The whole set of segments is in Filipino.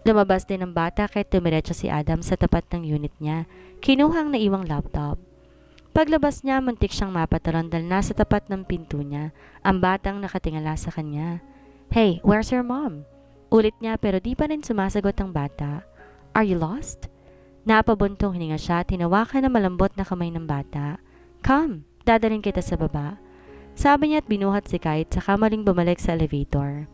Lumabas din ang bata kahit dumiretso si Adam sa tapat ng unit niya, kinuhang naiwang laptop. Paglabas niya, muntik siyang mapatalon dahil nasa tapat ng pinto niya, ang batang nakatingala sa kanya. "Hey, where's your mom?" Ulit niya pero di pa rin sumasagot ang bata. "Are you lost?" Napabuntong hininga siya, tinawakan na malambot na kamay ng bata. "Come, dadalhin kita sa baba." Sabi niya at binuhat si Kite saka maling bumalik sa elevator.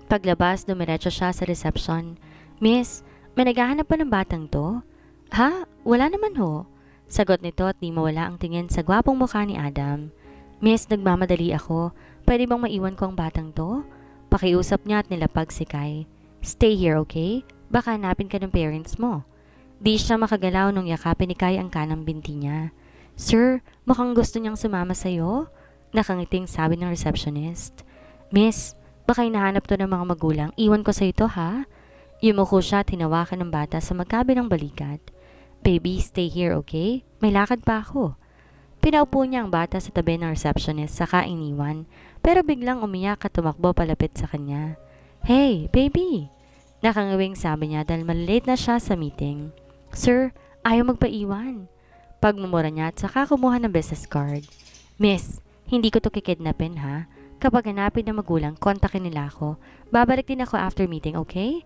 Paglabas, dumiretso siya sa reception. "Miss, may naghahanap pa ng batang to?" "Ha? Wala naman ho." Sagot nito at di mawala ang tingin sa gwapong mukha ni Adam. "Miss, nagmamadali ako. Pwede bang maiwan ko ang batang to?" Pakiusap niya at nilapag si Kai. "Stay here, okay? Baka hanapin ka ng parents mo." Di siya makagalaw nung yakapin ni Kai ang kanang binti niya. "Sir, mukhang gusto niyang sumama sa'yo?" Nakangiting sabi ng receptionist. "Miss, baka hinahanap to ng mga magulang. Iwan ko sa ito, ha?" Yumuko siya at hinawakan ng bata sa magkabilang balikat. "Baby, stay here, okay? May lakad pa ako." Pinaupo niya ang bata sa tabi ng receptionist saka iniwan, pero biglang umiyak at tumakbo palapit sa kanya. "Hey, baby!" Nakangawing sabi niya dahil malilate na siya sa meeting. "Sir, ayaw magpaiwan." Pagmumura niya at saka kumuha ng business card. "Miss, hindi ko to kikidnapin, ha? Kapag hanapin ng magulang, kontakin nila ako. Babalik din ako after meeting, okay?"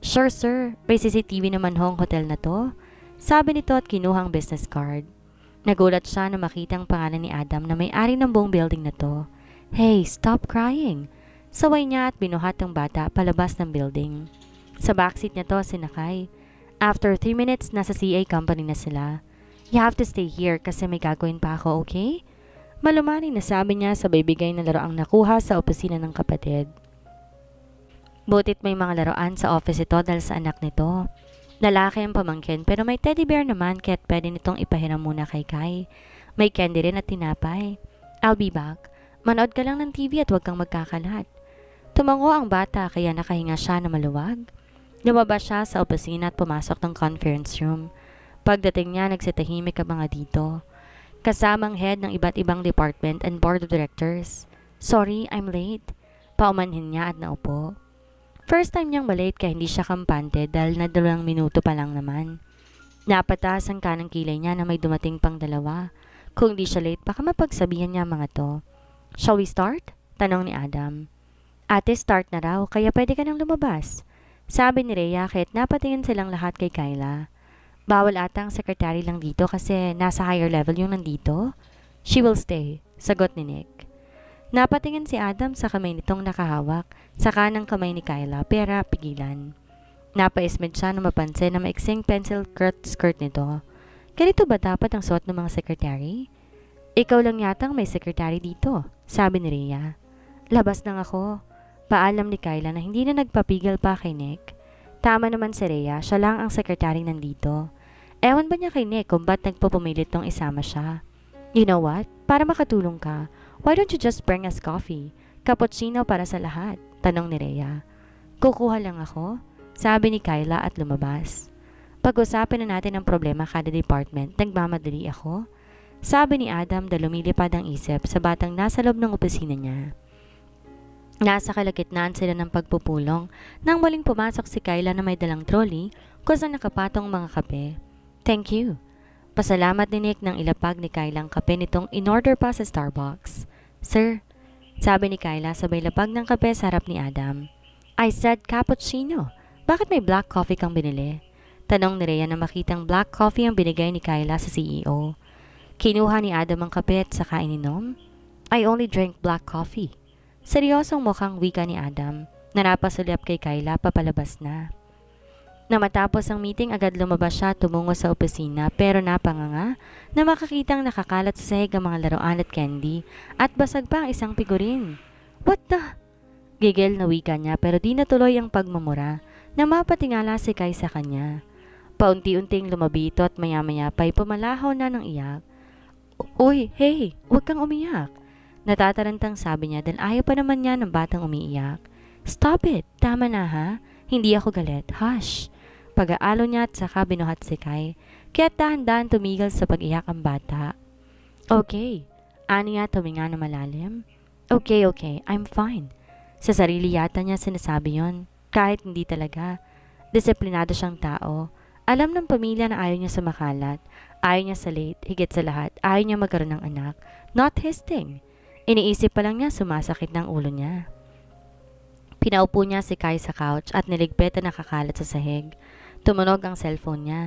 "Sure, sir. May CCTV naman hong hotel na to." Sabi nito at kinuha ang business card. Nagulat siya na makita ang pangalan ni Adam na may-ari ng buong building na to. "Hey, stop crying." Saway niya at binuhat ang bata palabas ng building. Sa backseat niya to sinakay. After 3 minutes, nasa CA company na sila. "You have to stay here kasi may gagawin pa ako, okay?" Malumanay na sabi niya sa bibigay na laroang nakuha sa opisina ng kapatid. Butit may mga laruan sa office ito dahil sa anak nito. Lalaki ang pamangkin pero may teddy bear naman kaya't pwede nitong ipahiram muna kay Kai. May candy rin at tinapay. "I'll be back. Manood ka lang ng TV at huwag kang magkakalat." Tumango ang bata kaya nakahinga siya na maluwag. Lumabas siya sa opisina at pumasok ng conference room. Pagdating niya, nagsitahimik ang mga dito. Kasamang head ng iba't ibang department and board of directors. "Sorry, I'm late." Paumanhin niya at naupo. First time niyang malate kaya hindi siya kampante dahil na 2 minuto pa lang naman. Napataas ang kanang kilay niya na may dumating pang 2. Kung di siya late, baka mapagsabihan niya mga to. "Shall we start?" Tanong ni Adam. "Ate, start na raw, kaya pwede ka nang lumabas." Sabi ni Rhea kahit napatingin silang lahat kay Kyla. "Bawal ata ang secretary lang dito kasi nasa higher level yung nandito." "She will stay," sagot ni Nick. Napatingin si Adam sa kamay nitong nakahawak sa kanang kamay ni Kyla pero pigilan. Napaismed siya na mapansin na maiksing pencil skirt nito. Ganito ba dapat ang suot ng mga secretary? "Ikaw lang yatang may secretary dito," sabi ni Rhea. "Labas lang ako." Paalam ni Kyla na hindi na nagpapigil pa kay Nick. Tama naman si Rhea, siya lang ang secretary nandito. Ewan ba niya kay Nick kung ba't nagpupumilit tong isama siya? "You know what? Para makatulong ka, why don't you just bring us coffee? Cappuccino para sa lahat," tanong ni Rhea. "Kukuha lang ako," sabi ni Kyla at lumabas. "Pag-usapin na natin ang problema kada department, nagmamadali ako," sabi ni Adam dahil lumilipad ang isip sa batang nasa loob ng opisina niya. Nasa kalagitnaan sila ng pagpupulong nang muling pumasok si Kyla na may dalang trolley kung saan nakapatong mga kape. "Thank you." Pasalamat ni Nick nang ilapag ni Kyla ang kape nitong in-order pa sa Starbucks. "Sir," sabi ni Kyla sabay lapag ng kape sa harap ni Adam. "I said cappuccino. Bakit may black coffee kang binili?" Tanong ni Rhea na makitang black coffee ang binigay ni Kyla sa CEO. Kinuha ni Adam ang kape at saka ininom. "I only drink black coffee." Seryosong mukhang wika ni Adam na napasulyap kay Kyla papalabas na. Na matapos ang meeting agad lumabas siya tumungo sa opisina pero napanganga na makakitang nakakalat sa sahig ang mga laruan at candy at basag pa ang isang figurin. "What the?" Gigil na wika niya pero di natuloy ang pagmumura na mapatingala si Kai sa kanya. Paunti-unting lumabito at maya-maya pa'y pumalahaw na ng iyak. "Uy, hey, huwag kang umiyak." Natatarantang sabi niya dahil ayaw pa naman niya ng batang umiiyak. "Stop it! Tama na ha? Hindi ako galit. Hush!" Pag-aalo niya at saka binuhat si Kai. Kaya dahan-dahan tumigil sa pag-iyak ang bata. "Okay." Ani niya tuminga na malalim. Okay, I'm fine." Sa sarili yata niya sinasabi yon. Kahit hindi talaga. Disiplinado siyang tao. Alam ng pamilya na ayaw niya sa makalat. Ayaw niya sa late. Higit sa lahat, ayaw niya magkaroon ng anak. Not his thing. Iniisip pa lang niya sumasakit ng ulo niya. Pinaupo niya si Kai sa couch at niligpit na nakakalat sa sahig. Tumunog ang cellphone niya.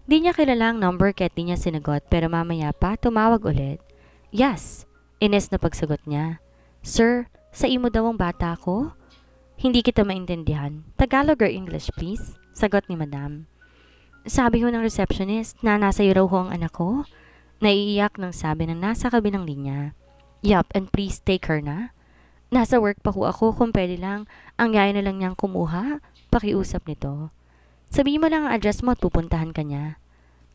Di niya kilala ang number kaya di niya sinagot pero mamaya pa tumawag ulit. Yes, ines na pagsagot niya. Sir, sa imo daw ang bata ko? Hindi kita maintindihan. Tagalog or English please? Sagot ni Madam. Sabi ho ng receptionist na nasa iyo raw ho ang anak ko. Naiiyak nang sabi na nasa kabilang linya. Yup, and please take her na. Nasa work pa ho ako kung pwede lang. Ang yaya na lang niyang kumuha. Pakiusap nito. Sabihin mo lang ang address mo at pupuntahan ka niya.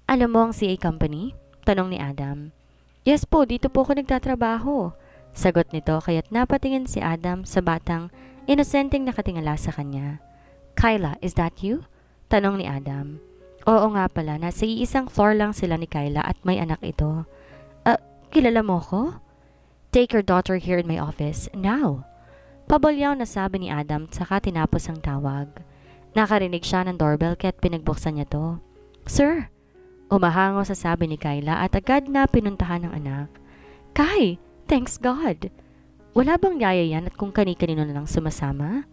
Alam mo ang CA company? Tanong ni Adam. Yes po, dito po ako nagtatrabaho. Sagot nito kaya't napatingin si Adam sa batang inosenteng nakatingala sa kanya. Kyla, is that you? Tanong ni Adam. Oo nga pala, nasa iisang floor lang sila ni Kyla at may anak ito. Kilala mo ko? Take your daughter here in my office, now. Pabalyaw na sabi ni Adam saka tinapos ang tawag. Nakarinig siya ng doorbell kaya't pinagbuksan niya to. Sir! Umahango sa sabi ni Kyla at agad na pinuntahan ng anak. Kai! Thanks God! Wala bang yaya yan at kung kani-kanino na lang sumasama?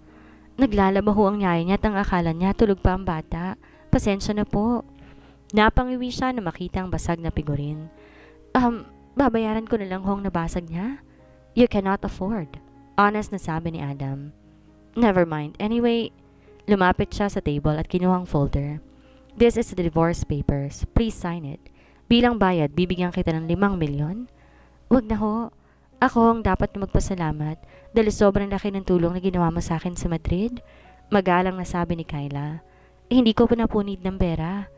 Naglalaba ho ang yaya niya at ang akala niya tulog pa ang bata. Pasensya na po. Napangiwi siya na makita ang basag na figurin. Babayaran ko na lang hong nabasag niya. You cannot afford. Honest na sabi ni Adam. Never mind. Anyway, lumapit siya sa table at kinuha ang folder. This is the divorce papers. Please sign it. Bilang bayad, bibigyan kita ng 5 milyon. Wag na ho. Ako ang dapat na magpasalamat dahil sobrang laki ng tulong na ginawa mo sa akin sa Madrid. Magalang na sabi ni Kyla. Hindi ko pinapunid ng pera.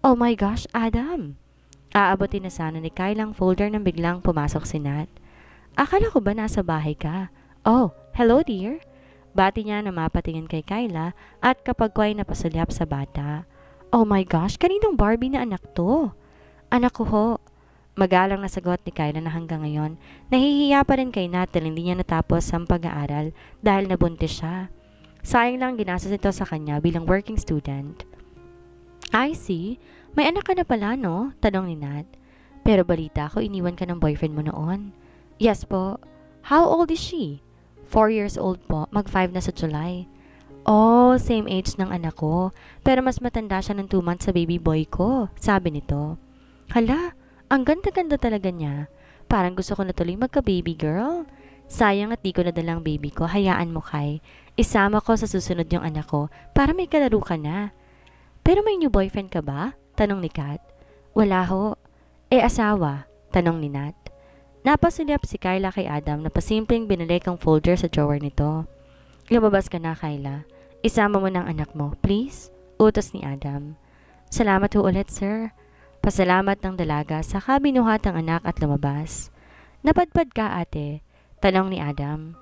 Oh my gosh, Adam! Aabotin na sana ni Kyla ang folder nang biglang pumasok si Nat. Akala ko ba nasa bahay ka? Oh, hello dear. Bati niya na mapatingin kay Kyla at kapag ko ay napasulyap sa bata. Oh my gosh, kaninong Barbie na anak to? Anak ko ho. Magalang na sagot ni Kyla na hanggang ngayon, nahihiya pa rin kay Nat dahil hindi niya natapos ang pag-aaral dahil nabuntis siya. Sayang lang ginastos ito sa kanya bilang working student. I see. May anak ka na pala, no? Tanong ni Nat. Pero balita ko, iniwan ka ng boyfriend mo noon. Yes po. How old is she? 4 years old po. Mag-5 na sa July. Oh, same age ng anak ko. Pero mas matanda siya ng 2 months sa baby boy ko. Sabi nito. Hala, ang ganda-ganda talaga niya. Parang gusto ko na tuloy magka-baby girl. Sayang at di ko nadalang baby ko. Hayaan mo, Kai. Isama ko sa susunod yung anak ko para may kalaro ka na. Pero may new boyfriend ka ba? Tanong ni Kat. Wala ho. Asawa? Tanong ni Nat. Napasulyap si Kyla kay Adam na pasimpleng binalik ang folder sa drawer nito. Lumabas ka na, Kyla. Isama mo ng anak mo, please. Utos ni Adam. Salamat ho ulit, sir. Pasalamat ng dalaga saka binuhat ang anak at lumabas. Napadpad ka, ate? Tanong ni Adam.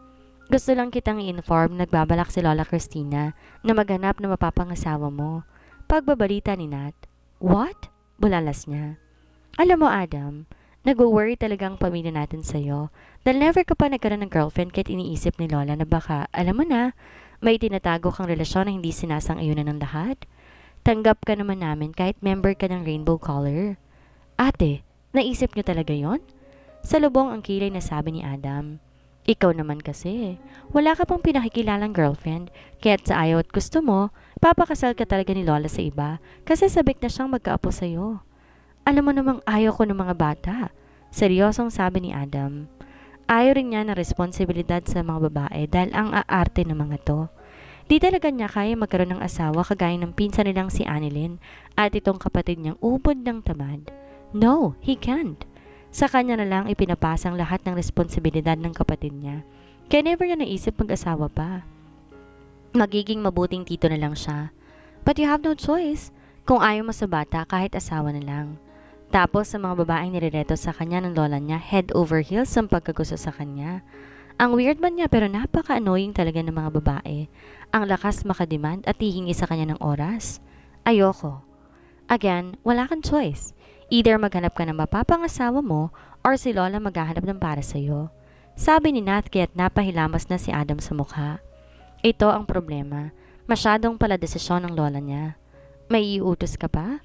Gusto lang kitang i-inform nagbabalak si Lola Christina na maghanap na mapapangasawa mo. Pagbabalita ni Nat. What? Bulalas niya. Alam mo, Adam, nag-worry talaga ang pamilya natin sa'yo dahil never ka pa nagkaroon ng girlfriend kahit iniisip ni Lola na baka, alam mo na, may tinatago kang relasyon na hindi sinasang-ayunan ng lahat. Tanggap ka naman namin kahit member ka ng Rainbow Color. Ate, naisip niyo talaga yon? Sa lubong ang kilay na sabi ni Adam. Ikaw naman kasi, wala ka pang pinakikilalang girlfriend, kaya't sa ayaw at gusto mo, papakasal ka talaga ni Lola sa iba kasi sabik na siyang magkaapo sa'yo. Alam mo namang ayaw ko ng mga bata. Seryosong sabi ni Adam. Ayaw rin niya ng responsibilidad sa mga babae dahil ang aarte ng mga to. Di talaga niya kaya magkaroon ng asawa kagaya ng pinsan nilang si Annalyn at itong kapatid niyang ubod ng tamad. No, he can't. Sa kanya na lang ipinapasang lahat ng responsibilidad ng kapatid niya. Kaya never niya naisip mag-asawa pa. Magiging mabuting tito na lang siya. But you have no choice. Kung ayaw mo sa bata, kahit asawa na lang. Tapos sa mga babaeng nirereto sa kanya ng lola niya, head over heels ang pagkagusto sa kanya. Ang weird man niya pero napaka-annoying talaga ng mga babae. Ang lakas makademand at hihingi sa kanya ng oras. Ayoko. Again, wala kang choice. Either maghanap ka ng mapapangasawa mo or si Lola maghahanap ng para sa'yo. Sabi ni Nat kaya't napahilamas na si Adam sa mukha. Ito ang problema. Masyadong pala desisyon ng lola niya. May iutos ka pa?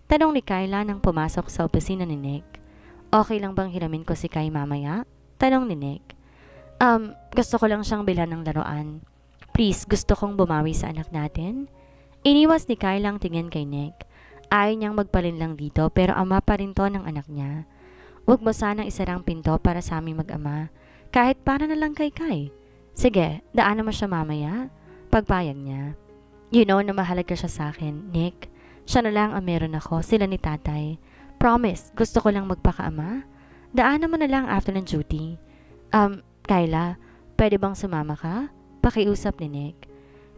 Tanong ni Kyla nang pumasok sa opisina ni Nick. Okay lang bang hiramin ko si Kai mamaya? Tanong ni Nick. Gusto ko lang siyang bilhan ng laruan. Please, gusto kong bumawi sa anak natin. Iniwas ni Kyla ang tingin kay Nick. Ayaw niyang magpalinlang dito pero ama pa rin to ng anak niya. Huwag mo sanang isarang pinto para sa aming mag-ama. Kahit para na lang kay Kai. Sige, daanan mo siya mamaya. Pagpayag niya. You know na mahalaga siya sa akin, Nick. Siya na lang ang meron ako, sila ni tatay. Promise, gusto ko lang magpakaama. Daanan mo na lang after ng duty. Kyla, pwede bang sumama ka? Pakiusap ni Nick.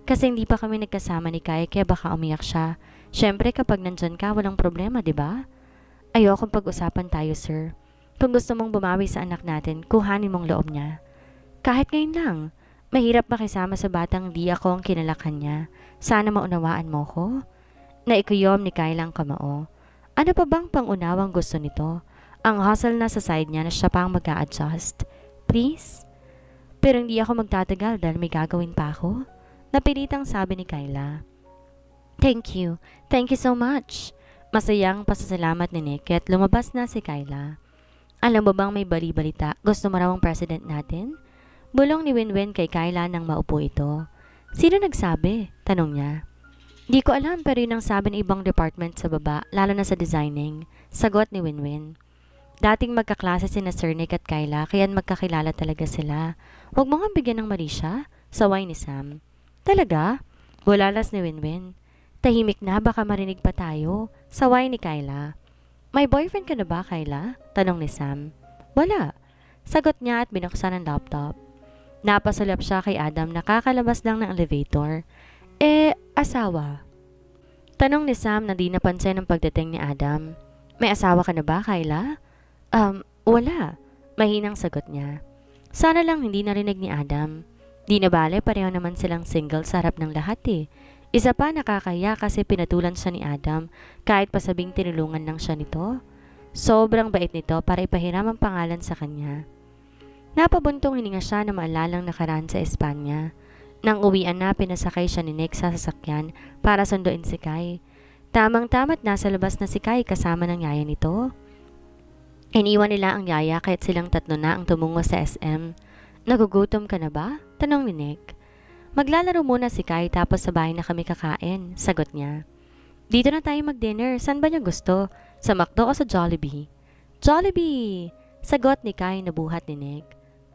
Kasi hindi pa kami nagkasama ni Kai kaya baka umiyak siya. Siyempre kapag nandyan ka, walang problema, di ba? Ayokong pag-usapan tayo, sir. Kung gusto mong bumawi sa anak natin, kuhanin mong loob niya. Kahit ngayon lang. Mahirap makisama sa batang di ako ang kinalakan niya. Sana maunawaan mo ko. Naikuyom ni Kyla ang kamao. Ano pa bang pangunawang gusto nito? Ang hustle na sa side niya na siya pang mag-a-adjust. Please? Pero hindi ako magtatagal dahil may gagawin pa ako. Napilitang sabi ni Kyla. Thank you. Thank you so much. Masayang pasasalamat ni Nick at lumabas na si Kyla. Alam mo bang may bali-balita? Gusto mo raw ang president natin? Bulong ni Winwin kay Kyla nang maupo ito. Sino nagsabi? Tanong niya. Di ko alam pero yun ang sabi ng ibang department sa baba, lalo na sa designing. Sagot ni Winwin. Dating magkaklase sina Sir Nick at Kyla, kaya magkakilala talaga sila. Huwag mo nga bigyan ng mali siya, saway ni Sam. Talaga? Bulalas ni Winwin. Tahimik na, baka marinig pa tayo. Saway ni Kyla. May boyfriend ka na ba, Kyla? Tanong ni Sam. Wala. Sagot niya at binuksan ang laptop. Napasulap siya kay Adam na kakalabas lang ng elevator. Asawa? Tanong ni Sam na di napansin ang pagdating ni Adam. May asawa ka na ba, Kyla? Wala. Mahinang sagot niya. Sana lang hindi narinig ni Adam. Di na bale, pareho naman silang single sa harap ng lahat eh. Isa pa nakakahiya kasi pinatulan siya ni Adam kahit pasabing tinulungan lang siya nito. Sobrang bait nito para ipahiram ang pangalan sa kanya. Napabuntong hininga siya na maalalang nakaraan sa Espanya. Nang uwian na, pinasakay siya ni Nick sa sasakyan para sunduin si Kai. Tamang-tama't nasa labas na si Kai kasama ng yaya nito. Iniwan nila ang yaya kahit silang tatlo na ang tumungo sa SM. Nagugutom ka na ba? Tanong ni Nick. Maglalaro muna si Kai tapos sa bahay na kami kakain, sagot niya. Dito na tayo mag-dinner, saan ba niya gusto? Sa McDo o sa Jollibee? Jollibee! Sagot ni Kai na buhat ni Nick.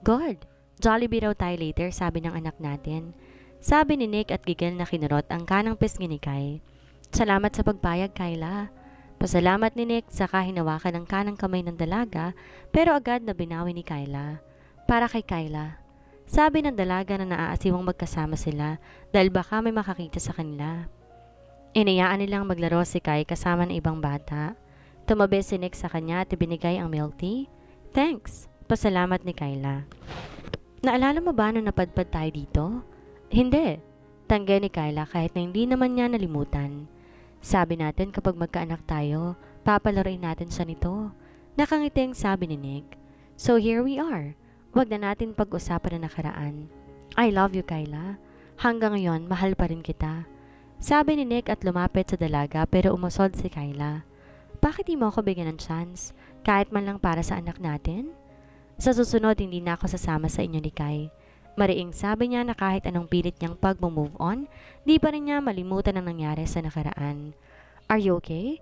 Good! Jollibee raw tayo later, sabi ng anak natin. Sabi ni Nick at gigil na kinurot ang kanang pisngi ni Kai. Salamat sa pagpayag, Kyla. Pasalamat ni Nick saka hinawakan ang kanang kamay ng dalaga pero agad na binawi ni Kyla. Para kay Kyla. Sabi ng dalaga na naaasiwang magkasama sila dahil baka may makakita sa kanila. Inayaan nilang maglaro si Kai kasama ng ibang bata. Tumabi si Nick sa kanya at ibinigay ang milk tea. Thanks. Pasalamat ni Kyla. Naalala mo ba nung napadpad tayo dito? Hindi. Tanggi ni Kyla kahit na hindi naman niya nalimutan. Sabi natin kapag magkaanak tayo, papalaroin natin siya nito. Nakangiting sabi ni Nick. So here we are. Huwag na natin pag-usapan na nakaraan. I love you, Kyla. Hanggang ngayon, mahal pa rin kita. Sabi ni Nick at lumapit sa dalaga pero umusod si Kyla. Bakit di mo ako bigyan ng chance? Kahit man lang para sa anak natin? Sa susunod, hindi na ako sasama sa inyo ni Kai. Mariing sabi niya na kahit anong pilit niyang pag-move on, di pa rin niya malimutan ang nangyari sa nakaraan. Are you okay?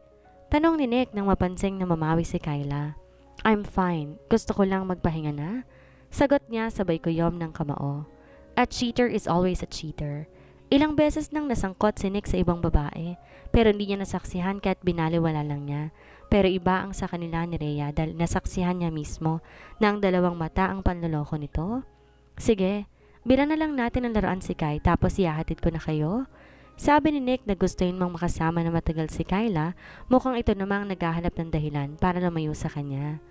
Tanong ni Nick nang mapansing na mamawi si Kyla. I'm fine. Gusto ko lang magpahinga na. Sagot niya sabay kuyom ng kamao. A cheater is always a cheater. Ilang beses nang nasangkot si Nick sa ibang babae, pero hindi niya nasaksihan kahit binaliwala lang niya. Pero iba ang sa kanila ni Rhea dahil nasaksihan niya mismo na ang dalawang mata ang panloloko nito. Sige, bira na lang natin ang laruan si Kai tapos ihahatid ko na kayo. Sabi ni Nick na gustuin mong makasama na matagal si Kyla, mukhang ito namang naghahanap ng dahilan para lumayo sa kanya.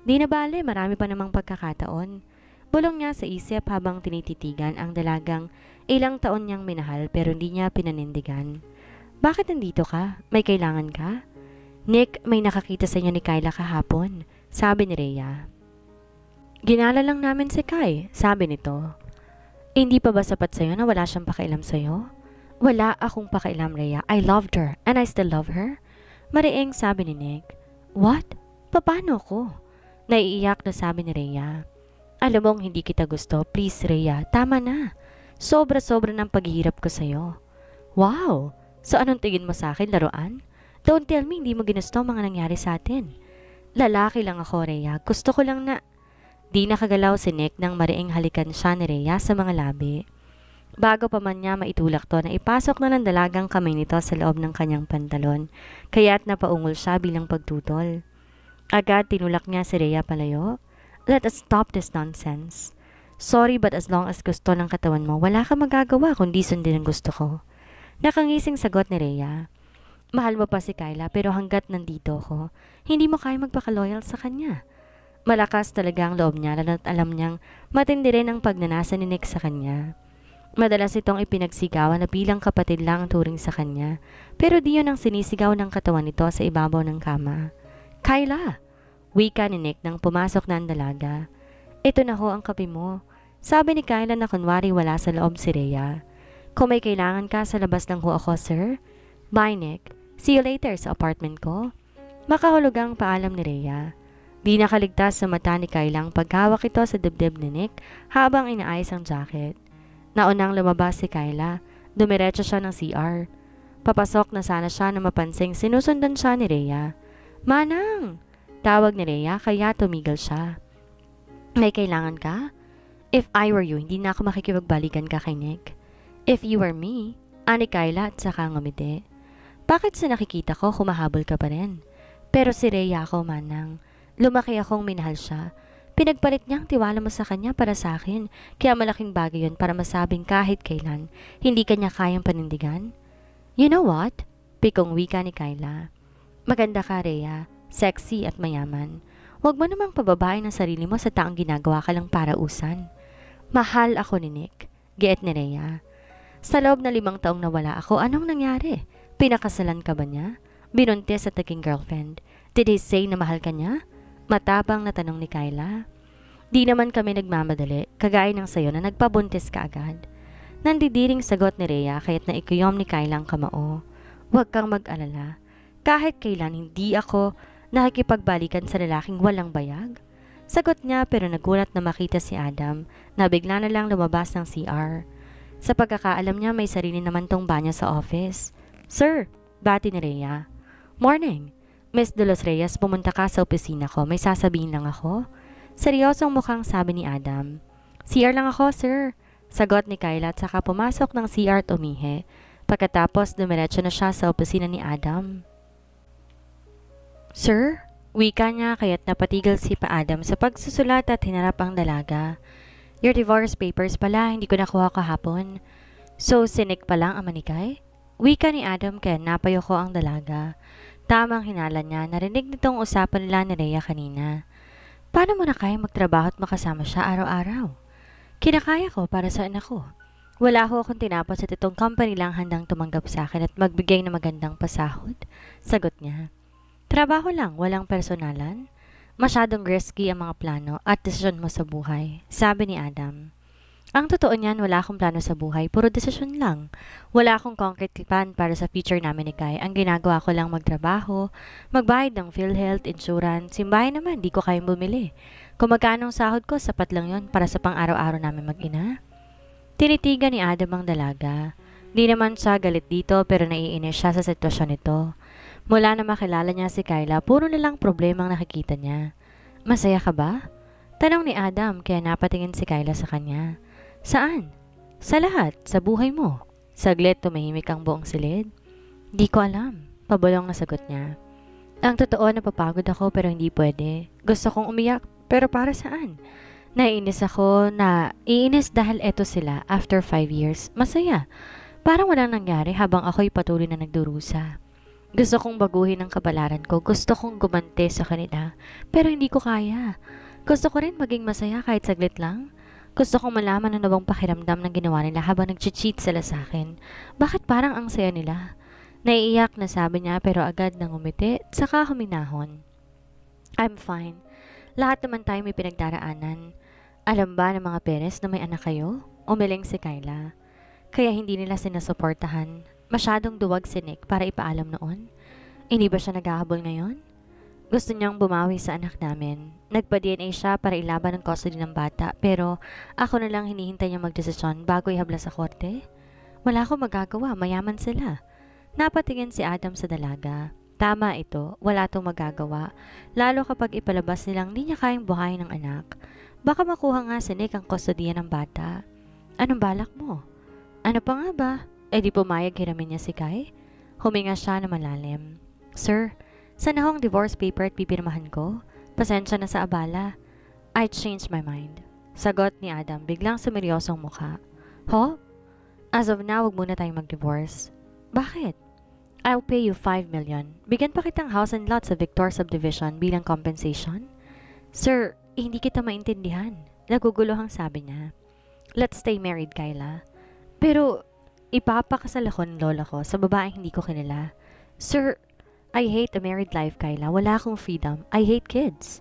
Di na bale, marami pa namang pagkakataon. Bulong niya sa isip habang tinititigan ang dalagang ilang taon niyang minahal pero hindi niya pinanindigan. Bakit nandito ka? May kailangan ka? Nick, may nakakita sa inyo ni Kyla kahapon, sabi ni Rhea. Ginala lang namin si Kai, sabi nito. Hindi pa ba sapat sa'yo na wala siyang pakialam sa'yo? Wala akong pakialam, Rhea. I loved her and I still love her. Mariing sabi ni Nick. What? Paano ko? Naiiyak na sabi ni Rhea. Alam mong hindi kita gusto. Please, Rhea, tama na. Sobra-sobra ng paghihirap ko sa'yo. Wow! So anong tingin mo sa akin, laruan? Don't tell me hindi mo ginusto ang mga nangyari sa atin. Lalaki lang ako, Rhea. Gusto ko lang na... Di nakagalaw si Nick nang mariing halikan siya ni Rhea sa mga labi. Bago pa man niya maitulak to na ipasok na ng dalagang kamay nito sa loob ng kanyang pantalon, kaya't napaungol siya bilang pagtutol. Agad tinulak niya si Rhea palayo. Let us stop this nonsense. Sorry but as long as gusto ng katawan mo, wala kang magagawa kundi sundin ang gusto ko. Nakangising sagot ni Rhea. Mahal mo pa si Kyla pero hanggat nandito ko, hindi mo kaya magpaka-loyal sa kanya. Malakas talaga ang loob niya lalo't alam niyang matindi rin ang pagnanasa ni Nick sa kanya. Madalas itong ipinagsigawan na bilang kapatid lang ang turing sa kanya, pero di yun ang sinisigaw ng katawan nito sa ibabaw ng kama. Kyla! Wika ni Nick nang pumasok na ang dalaga. Ito na ho ang kape mo. Sabi ni Kyla na kunwari wala sa loob si Rhea. Kung may kailangan ka sa labas lang ho ako, sir. Bye, Nick. See you later sa apartment ko. Makahulugang paalam ni Rhea. Di nakaligtas sa mata ni Kyla ang paghawak ito sa dibdib ni Nick habang inaayos ang jacket. Naunang lumabas si Kyla, dumiretso siya ng CR. Papasok na sana siya na mapansing sinusundan siya ni Rhea. Manang! Tawag ni Rhea kaya tumigil siya. May kailangan ka? If I were you, hindi na ako makikipagbalikan ka kay Nick. If you were me, ani Kyla at saka ngumiti. Bakit sa nakikita ko humahabol ka pa rin? Pero si Rhea ako, Manang. Lumaki akong minahal siya. Pinagpalit niyang tiwala mo sa kanya para sa akin, kaya malaking bagay yun para masabing kahit kailan, hindi kanya kayang panindigan. You know what? Pikong wika ni Kyla. Maganda ka, Rhea. Sexy at mayaman. Huwag mo namang pababain ang sarili mo sa taong ginagawa ka lang para usan. Mahal ako ni Nick. Giit ni Rhea. Sa loob na 5 taong nawala ako, anong nangyari? Pinakasalan ka ba niya? Binuntis at naging girlfriend. Did he say na mahal ka niya? Matapang na tanong ni Kyla. Di naman kami nagmamadali, kagaya ng sayo na nagpabuntis ka agad. Nandidiring sagot ni Rhea kaya't naikuyom ni Kyla ang kamao. Huwag kang mag-alala. Kahit kailan hindi ako nakikipagbalikan sa lalaking walang bayag. Sagot niya pero nagulat na makita si Adam na bigla na lang lumabas ng CR. Sa pagkakaalam niya may sarili naman tong banyo sa office. Sir, bati ni Rhea. Morning. Miss De Los Reyes, pumunta ka sa opisina ko. May sasabihin lang ako. Seryosong mukhang sabi ni Adam. CR lang ako, sir. Sagot ni Kyla at saka pumasok ng CR at umihi. Pagkatapos, dumiretso na siya sa opisina ni Adam. Sir? Wika niya kaya't napatigil si pa Adam sa pagsusulat at hinarap ang dalaga. Your divorce papers pala, hindi ko nakuha kahapon. So, sinik pa lang ang manikay? Wika ni Adam kaya napayo ko ang dalaga. Tamang hinala niya, narinig nitong usapan nila ni Rhea kanina. Paano mo na kaya magtrabaho at makasama siya araw-araw? Kinakaya ko para sa anak ko. Wala ho akong tinapos at itong company lang handang tumanggap sa akin at magbigay ng magandang pasahod. Sagot niya. Trabaho lang, walang personalan. Masyadong risky ang mga plano at desisyon mo sa buhay, sabi ni Adam. Ang totoo niyan, wala akong plano sa buhay, puro desisyon lang. Wala akong concrete plan para sa future namin ni Kai. Ang ginagawa ko lang magtrabaho, magbayad ng PhilHealth, insurance, simbahay naman, di ko kayang bumili. Kung magkano ang sahod ko, sapat lang yon para sa pang-araw-araw namin mag-ina. Tinitigan ni Adam ang dalaga. Di naman siya galit dito pero naiinis siya sa sitwasyon nito. Mula na makilala niya si Kyla, puro na lang problemang nakikita niya. Masaya ka ba? Tanong ni Adam kaya napatingin si Kyla sa kanya. Saan? Sa lahat, sa buhay mo. Saglit tumahimik ang buong silid. Di ko alam, pabulong na sagot niya. Ang totoo napapagod ako pero hindi pwede. Gusto kong umiyak pero para saan? Naiinis ako na iinis dahil eto sila after 5 years. Masaya. Parang walang nangyari habang ako'y patuloy na nagdurusa. Gusto kong baguhin ang kabalaran ko. Gusto kong gumante sa kanila. Pero hindi ko kaya. Gusto ko rin maging masaya kahit saglit lang. Gusto kong malaman ano bang pakiramdam ng ginawa nila habang nag-cheat sila sa akin. Bakit parang ang saya nila? Naiiyak na sabi niya pero agad nang umiti at saka huminahon. I'm fine. Lahat naman tayo may pinagdaraanan. Alam ba ng mga parents na may anak kayo? Umiling si Kyla. kaya hindi nila sinusuportahan. Masyadong duwag si Nick para ipaalam noon. Hindi ba siya naghahabol ngayon? Gusto niyang bumawi sa anak namin. Nagpa-DNA siya para ilaban ang custody ng bata, pero ako na lang hinihintay niya magdesisyon bago ihabla sa korte. Wala akong magagawa, mayaman sila. Napatingin si Adam sa dalaga. Tama ito, wala itong magagawa, lalo kapag ipalabas nilang di niya kayang buhayin ng anak. Baka makuha nga si Nick ang kustodiya ng bata. Anong balak mo? Ano pa nga ba? Di pumayag hiramin niya si Kai? Huminga siya na malalim. Sir, saan na ho ang divorce paper at pipirmahan ko? Pasensya na sa abala. I changed my mind. Sagot ni Adam, biglang sumeryosong mukha. Ho? As of now, wag muna tayong mag-divorce. Bakit? I'll pay you 5 million. Bigyan pa kitang house and lot sa Victor Subdivision bilang compensation. Sir, hindi kita maintindihan. Naguguluhang sabi niya. Let's stay married, Kyla. Pero, ipapakasal ako ng lola ko sa babaeng hindi ko kilala. Sir, I hate a married life, Kyla. Wala akong freedom. I hate kids.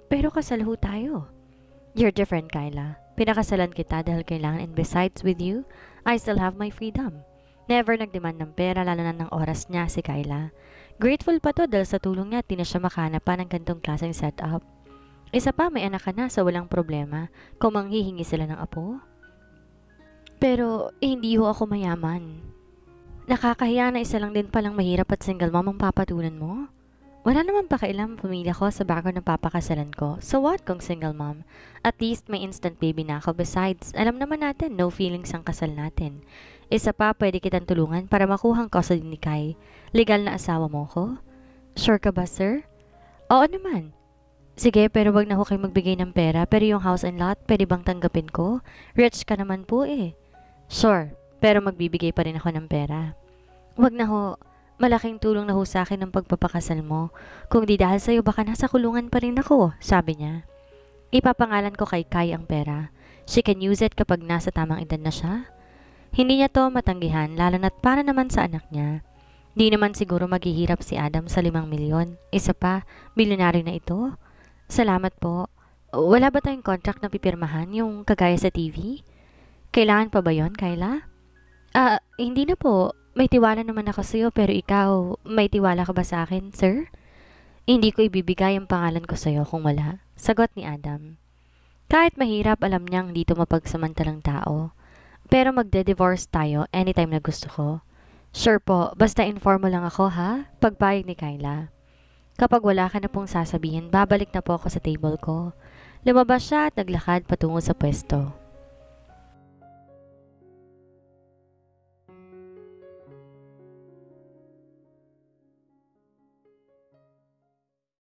Pero kasal ho tayo. You're different, Kyla. Pinakasalan kita dahil kailangan, and besides with you, I still have my freedom. Never nagdemand ng pera, lalo na ng oras niya si Kyla. Grateful pa to dahil sa tulong niya, di na siya makanap pa ng ganitong klaseng setup. Isa pa, may anak ka na sa walang problema kung manghihingi sila ng apo. Pero, hindi ho ako mayaman. Nakakahiya na isa lang din palang mahirap at single mom ang papatunan mo. Wala naman pakailam ang pamilya ko sa background ng papakasalan ko. So what kung single mom? At least may instant baby na ako. Besides, alam naman natin, no feelings ang kasal natin. Isa pa, pwede kitang tulungan para makuha ang custody ni Kai. Legal na asawa mo ko? Sure ka ba, sir? Oo naman. Sige, pero wag na ho kayo magbigay ng pera. Pero yung house and lot, pwede bang tanggapin ko? Rich ka naman po eh. Sure, pero magbibigay pa rin ako ng pera. Wag na ho. Malaking tulong na ho sa akin ang pagpapakasal mo. Kung di dahil sa'yo, baka nasa kulungan pa rin ako, sabi niya. Ipapangalan ko kay Kai ang pera. She can use it kapag nasa tamang edad na siya. Hindi niya to matanggihan, lalo na't para naman sa anak niya. Di naman siguro maghihirap si Adam sa 5 milyon. Isa pa, milyonaryo na ito. Salamat po. Wala ba tayong contract na pipirmahan, yung kagaya sa TV? Kailangan pa ba yon, Kyla? Hindi na po. May tiwala naman ako sa'yo, pero ikaw, may tiwala ka ba sa akin, sir? Hindi ko ibibigay ang pangalan ko sa'yo kung wala. Sagot ni Adam. Kahit mahirap, alam niyang dito mapagsamantalang tao. Pero magde-divorce tayo anytime na gusto ko. Sure po, basta inform mo lang ako ha, pagpayag ni Kyla. Kapag wala ka na pong sasabihin, babalik na po ako sa table ko. Lumabas siya at naglakad patungo sa pwesto.